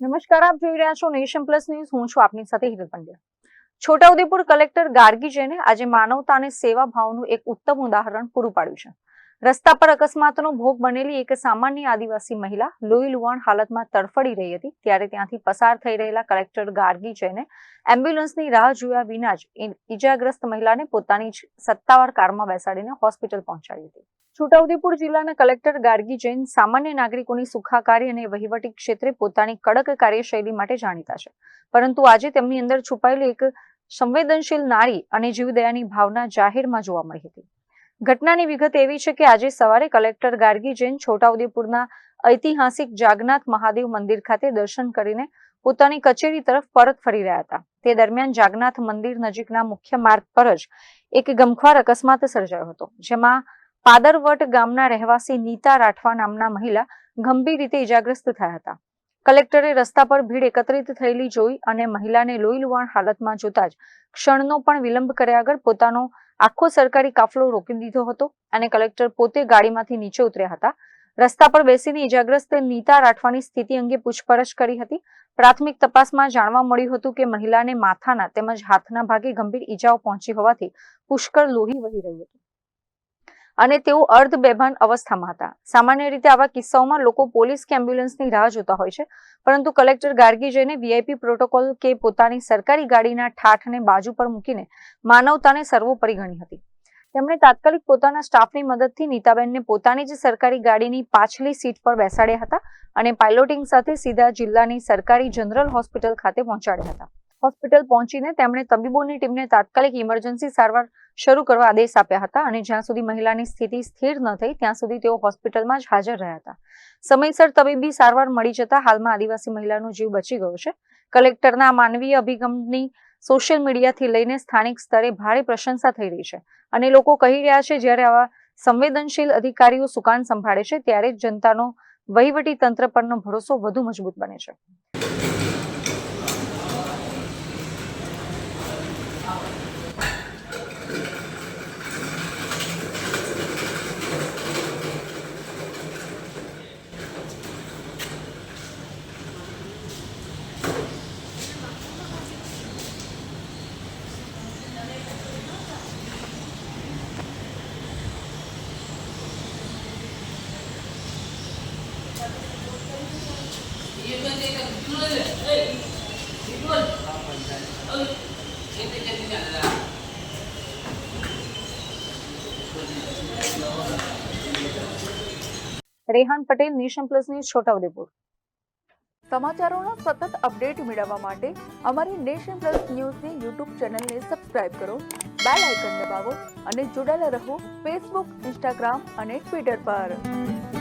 નમસ્કાર, આપ જોઈ રહ્યા છો નેશન પ્લસ ન્યૂઝ. હું છું આપની સાથે હિરલ પંડ્યા. છોટાઉદેપુર કલેક્ટર ગાર્ગી જૈને આજે માનવતા અને સેવા ભાવનું એક ઉત્તમ ઉદાહરણ પૂરું પાડ્યું છે. રસ્તા પર અકસ્માતનો ભોગ બનેલી એક સામાન્ય આદિવાસી મહિલા લોહી લુહાણ હાલતમાં તડફડી રહી હતી, ત્યારે ત્યાંથી પસાર થઈ રહેલા કલેક્ટર ગાર્ગી જૈને એમ્બ્યુલન્સની રાહ જોયા વિના જ ઈજાગ્રસ્ત મહિલાને પોતાની જ સત્તાવાર કારમાં બેસાડીને હોસ્પિટલ પહોંચાડી હતી. છોટાઉદેપુર જિલ્લાના કલેક્ટર ગાર્ગી જૈન સામાન્ય નાગરિકોની સુખાકારી અને વહીવટી ક્ષેત્રે પોતાની કડક કાર્યશૈલી માટે જાણીતા છે, પરંતુ આજે તેમની અંદર છુપાયેલી એક સંવેદનશીલ નારી અને જીવદયાની ભાવના જાહેરમાં જોવા મળી હતી. ઘટનાની વિગત એવી છે કે આજે સવારે કલેક્ટર ગાર્ગી જૈન છોટાઉદેપુરના ઐતિહાસિક જાગનાથ મહાદેવ મંદિર ખાતે દર્શન કરીને પોતાની કચેરી તરફ પરત ફરી રહ્યા હતા. તે દરમિયાન જાગનાથ મંદિર નજીકના મુખ્ય માર્ગ પર જ એક ગમખ્વાર અકસ્માત સર્જાયો હતો, જેમાં પાદરવટ ગામના રહેવાસી નીતા રાઠવા નામના મહિલા ગંભીર રીતે ઇજાગ્રસ્ત થયા હતા. કલેક્ટરે રસ્તા પર ભીડ એકત્રિત થયેલી જોઈ અને મહિલાને લોહી લુહાણ હાલતમાં જોતા જ ક્ષણનો પણ વિલંબ કર્યા વગર પોતાનો આખો સરકારી કાફલો રોકી દીધો હતો અને કલેક્ટર પોતે ગાડીમાંથી નીચે ઉતર્યા હતા. રસ્તા પર બેસીને ઇજાગ્રસ્ત નીતા રાઠવાની સ્થિતિ અંગે પૂછપરછ કરી હતી. પ્રાથમિક તપાસમાં જાણવા મળ્યું હતું કે મહિલાને માથાના તેમજ હાથના ભાગે ગંભીર ઈજાઓ પહોંચી હોવાથી પુષ્કળ લોહી વહી રહ્યું હતું અને તેઓ અર્ધ બેભાન અવસ્થામાં હતા. સામાન્ય રીતે આવા કિસ્સાઓમાં લોકો પોલીસ કે એમ્બ્યુલન્સની રાહ જોતા હોય છે, પરંતુ કલેક્ટર ગાર્ગી જૈને વીઆઈપી પ્રોટોકોલ કે પોતાની સરકારી ગાડીના ઠાઠને બાજુ પર મૂકીને માનવતાને સર્વોપરી ગણી હતી. તેમણે તાત્કાલિક પોતાના સ્ટાફની મદદથી નીતાબેનને પોતાની જ સરકારી ગાડીની પાછલી સીટ પર બેસાડ્યા હતા અને પાયલોટિંગ સાથે સીધા જિલ્લાની સરકારી જનરલ હોસ્પિટલ ખાતે પહોંચાડ્યા હતા. હોસ્પિટલ પહોંચીને તેમણે તબીબોની ટીમને તાત્કાલિક ઇમરજન્સી સારવાર શરૂ કરવા આદેશ આપ્યા હતા અને જ્યાં સુધી મહિલાની સ્થિતિ સ્થિર ન થઈ ત્યાં સુધી તેઓ હોસ્પિટલમાં જ હાજર રહ્યા હતા. સમયસર તબીબી સારવાર મળી જતા હાલમાં આદિવાસી મહિલાનો જીવ બચી ગયો છે. કલેક્ટરના માનવીય અભિગમની સોશિયલ મીડિયાથી લઈને સ્થાનિક સ્તરે ભારે પ્રશંસા થઈ રહી છે અને લોકો કહી રહ્યા છે જ્યારે આવા સંવેદનશીલ અધિકારીઓ સુકાન સંભાળે છે ત્યારે જ જનતાનો વહીવટી તંત્ર પરનો ભરોસો વધુ મજબૂત બને છે. Rehan Patel, Nation Plus News, Chhota Udepur. સમાચારોનો સતત અપડેટ મેળવવા માટે અમારી નેશન પ્લસ ન્યૂઝની યુટ્યુબ ચેનલને સબસ્ક્રાઇબ કરો, બેલ આઇકન દબાવો અને જોડાયેલા રહો ફેસબુક, ઇન્સ્ટાગ્રામ અને ટ્વિટર પર.